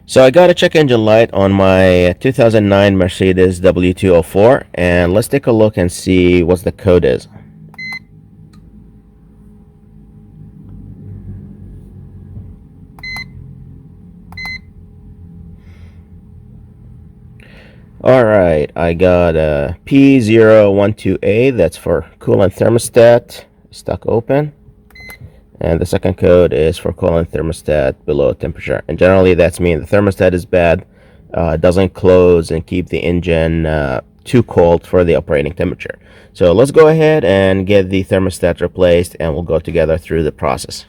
So I got a check engine light on my 2009 Mercedes W204, and let's take a look and see what the code is. Alright, I got a P012A, that's for coolant thermostat, stuck open. And the second code is for coolant thermostat below temperature. And generally that's mean the thermostat is bad, doesn't close and keep the engine too cold for the operating temperature. So let's go ahead and get the thermostat replaced, and we'll go together through the process.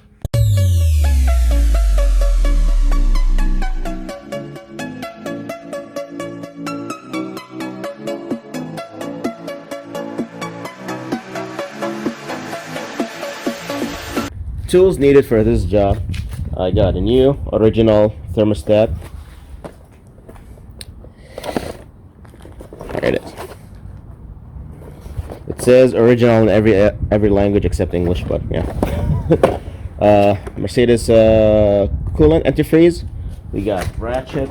Tools needed for this job: I got a new original thermostat. There it is. It says original in every language except English, but yeah. Mercedes coolant antifreeze. We got ratchet.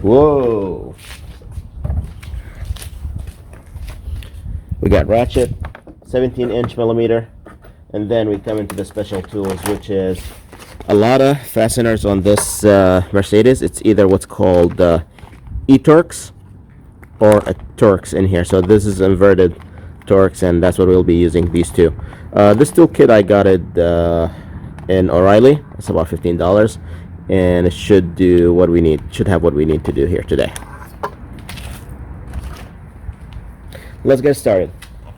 Whoa. We got ratchet, 17-inch millimeter. And then we come into the special tools, which is a lot of fasteners on this Mercedes. It's either what's called E-Torx or a Torx in here. So this is inverted Torx, and that's what we'll be using, these two. This tool kit, I got it in O'Reilly. It's about $15, and it should do what we need. Should have what we need to do here today. Let's get started.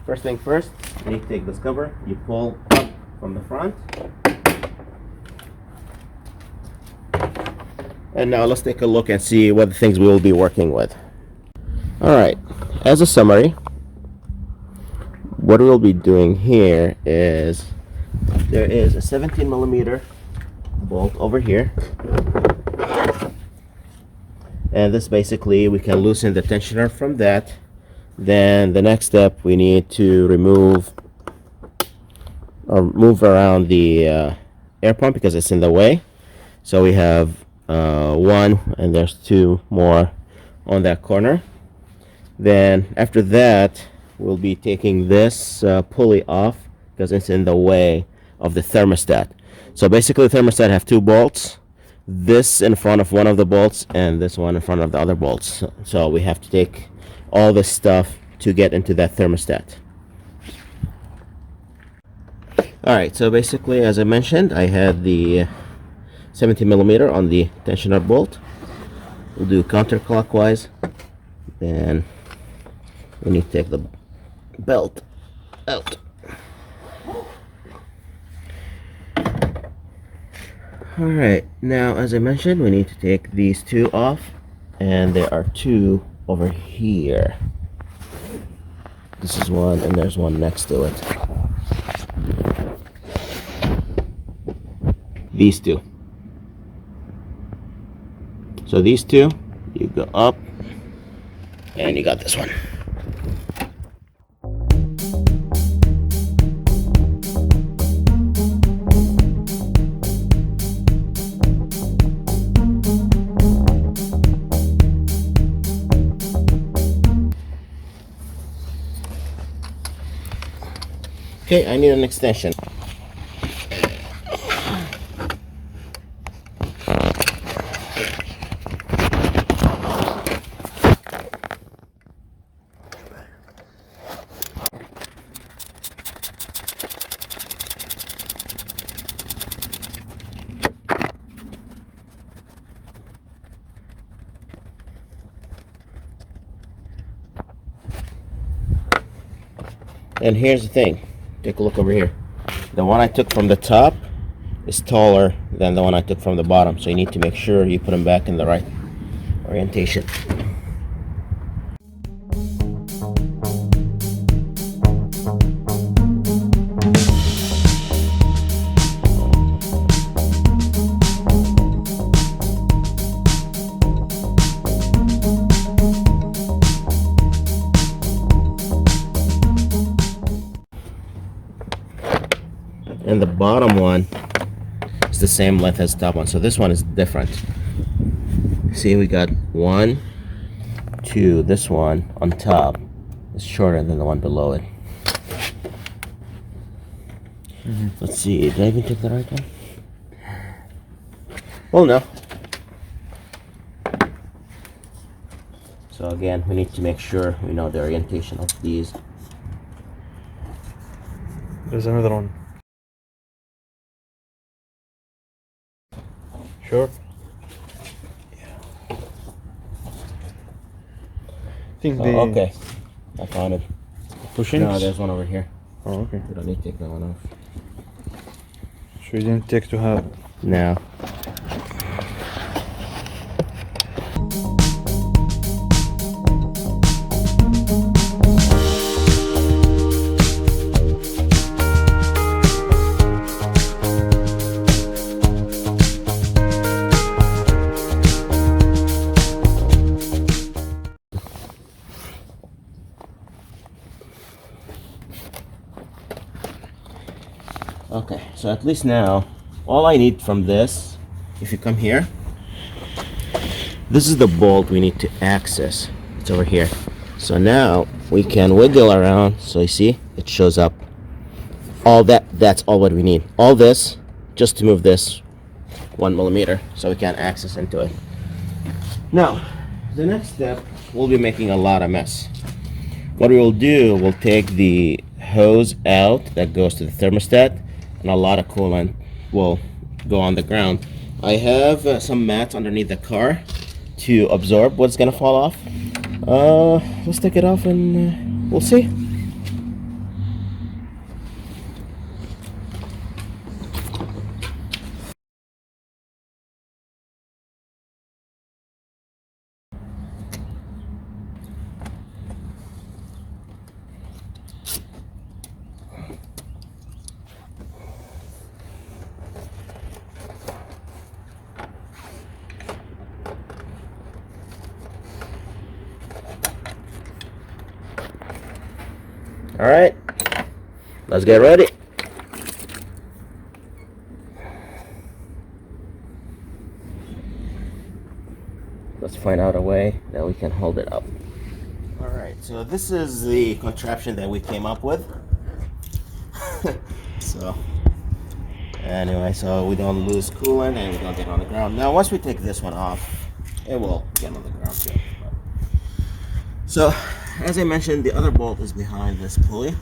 First thing first, you need to take this cover, you pull up from the front. And now let's take a look and see what the things we will be working with. Alright, as a summary, what we'll be doing here is there is a 17 millimeter bolt over here. And this basically, we can loosen the tensioner from that. Then the next step, we need to remove or move around the air pump because it's in the way. So we have one, and there's two more on that corner. Then after that, we'll be taking this pulley off because it's in the way of the thermostat. So basically the thermostat have two bolts, this in front of one of the bolts and this one in front of the other bolts. So we have to take all this stuff to get into that thermostat. Alright, so basically, as I mentioned, I had the 17 millimeter on the tensioner bolt. We'll do counterclockwise. Then we need to take the belt out. Alright, now as I mentioned, we need to take these two off, and there are two over here. This is one, and there's one next to it. These two. So these two, you go up, and you got this one. Okay, I need an extension. And here's the thing. Take a look over here. The one I took from the top is taller than the one I took from the bottom, so you need to make sure you put them back in the right orientation. And the bottom one is the same length as the top one, so this one is different. See, we got 1, 2. This one on top is shorter than the one below it. Let's see, did I even take the right one? Well, no. So again, we need to make sure we know the orientation of these. There's another one. Sure. I think Oh, okay, I found it. pushing. No, there's one over here. Oh, okay. We don't need to take that one off. So you didn't take to have. No. Okay, so at least now, all I need from this, if you come here, this is the bolt we need to access. It's over here. So now we can wiggle around. So you see, it shows up. All that's all what we need. All this, just to move this 1 millimeter, so we can access into it. Now, the next step, we'll be making a lot of mess. What we will do, we'll take the hose out that goes to the thermostat, and a lot of coolant will go on the ground. I have some mats underneath the car to absorb what's gonna fall off. Let's take it off and we'll see. All right, let's get ready. Let's find out a way that we can hold it up. All right, so this is the contraption that we came up with. So anyway, so we don't lose coolant and we don't get on the ground. Now once we take this one off, it will get on the ground too. So as I mentioned, the other bolt is behind this pulley.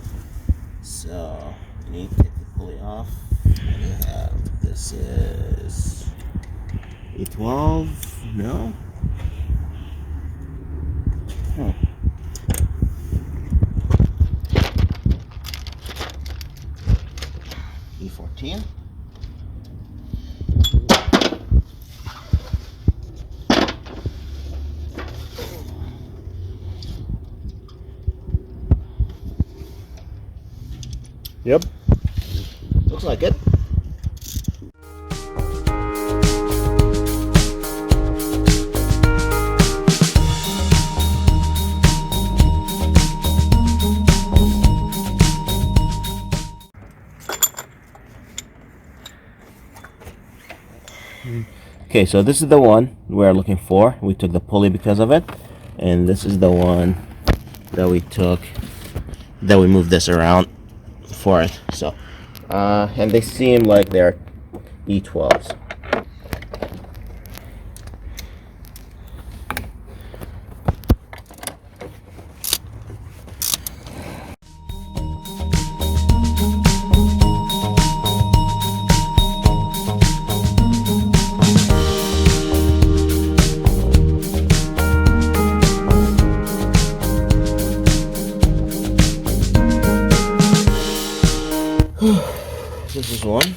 So you need to take the pulley off. And you have, this is E12, no? E14. Yep. Looks like it. Okay, so this is the one we're looking for. We took the pulley because of it, and this is the one that we took, that we moved this around for it. So and they seem like they're E12s. This is one.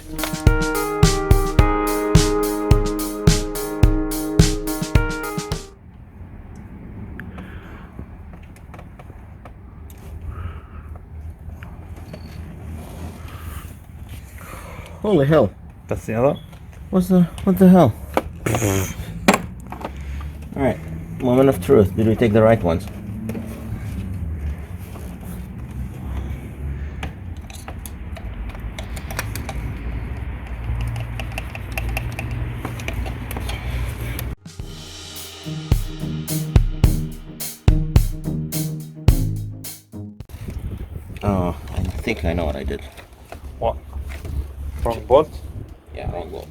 Holy hell. That's the other. What the hell? Alright, moment of truth. Did we take the right ones? think I know what I did. What? Wrong bolt? Yeah, wrong bolt.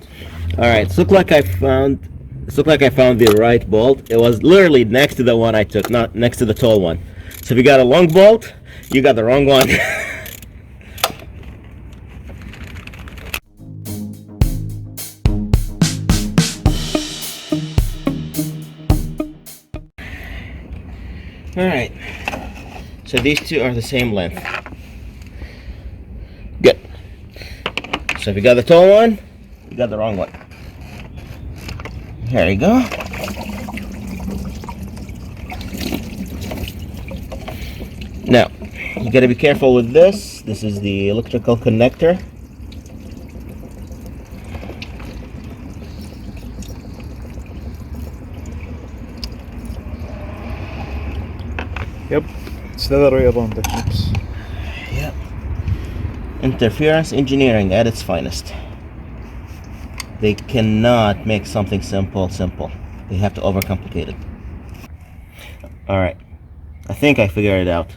All right, it's look like I found the right bolt. It was literally next to the one I took, not next to the tall one. So if you got a long bolt, you got the wrong one. All right. So these two are the same length. Good. So if you got the tall one, you got the wrong one. There you go. Now, you gotta be careful with this. This is the electrical connector. Yep. It's the other way around the clips. Yep. Interference engineering at its finest. They cannot make something simple. They have to overcomplicate it. All right. I think I figured it out.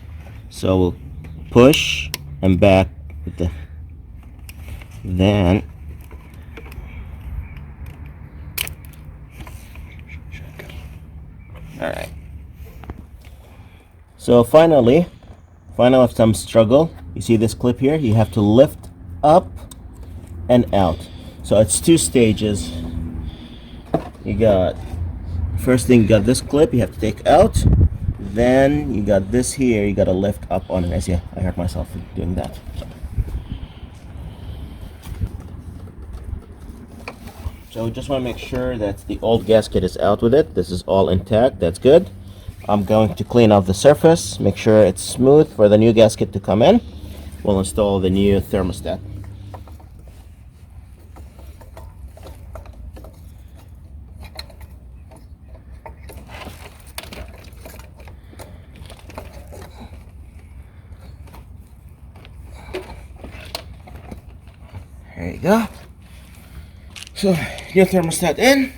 So we'll push and back with the then all right. So finally after some struggle, you see this clip here, you have to lift up and out. So it's two stages. You got first thing, you got this clip you have to take out, then you got this here, you got to lift up on it. I see, I hurt myself doing that. So just want to make sure that the old gasket is out with it. This is all intact, that's good. I'm going to clean off the surface, make sure it's smooth for the new gasket to come in. We'll install the new thermostat. There you go. So, new thermostat in.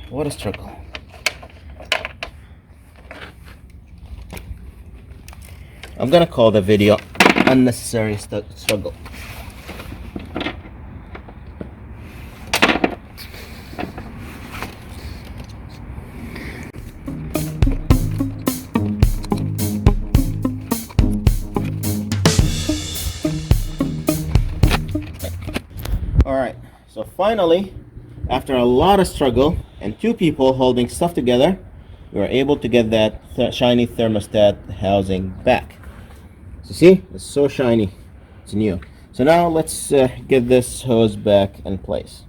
What a struggle. I'm gonna call the video unnecessary struggle. Alright, so finally, after a lot of struggle and two people holding stuff together, we were able to get that shiny thermostat housing back. So see, it's so shiny, it's new. So now let's get this hose back in place.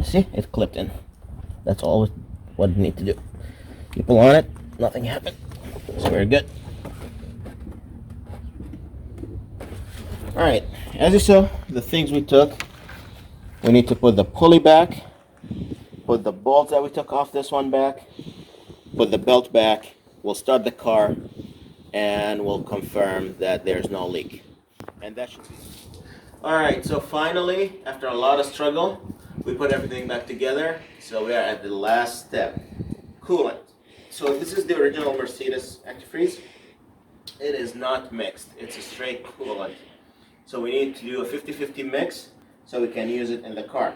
See, it clipped in. That's all what we need to do. You pull on it, nothing happened. So we're good. Alright, as you saw, the things we took, we need to put the pulley back, put the bolts that we took off this one back, put the belt back, we'll start the car, and we'll confirm that there's no leak. And that should be it. Alright, so finally, after a lot of struggle, we put everything back together. So we are at the last step, coolant. So this is the original Mercedes antifreeze. It is not mixed, it's a straight coolant. So we need to do a 50-50 mix so we can use it in the car.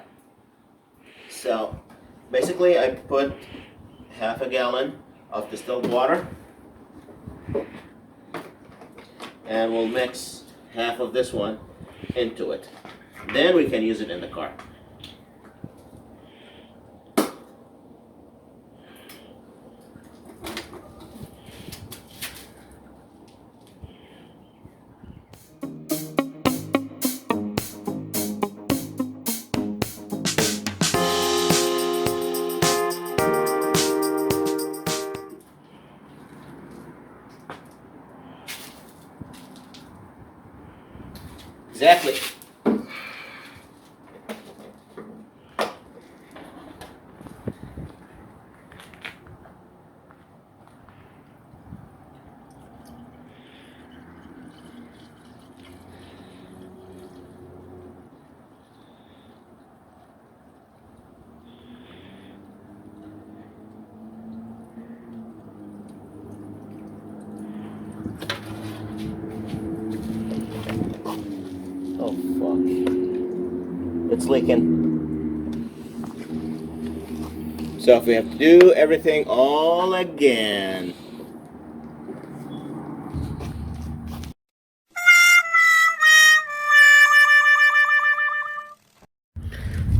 So basically I put half a gallon of distilled water and we'll mix half of this one into it. Then we can use it in the car. Exactly. fuck. It's leaking. So if we have to do everything all again.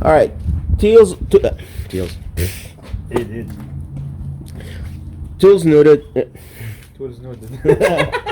All right, tools It. tools noted. Tools noted.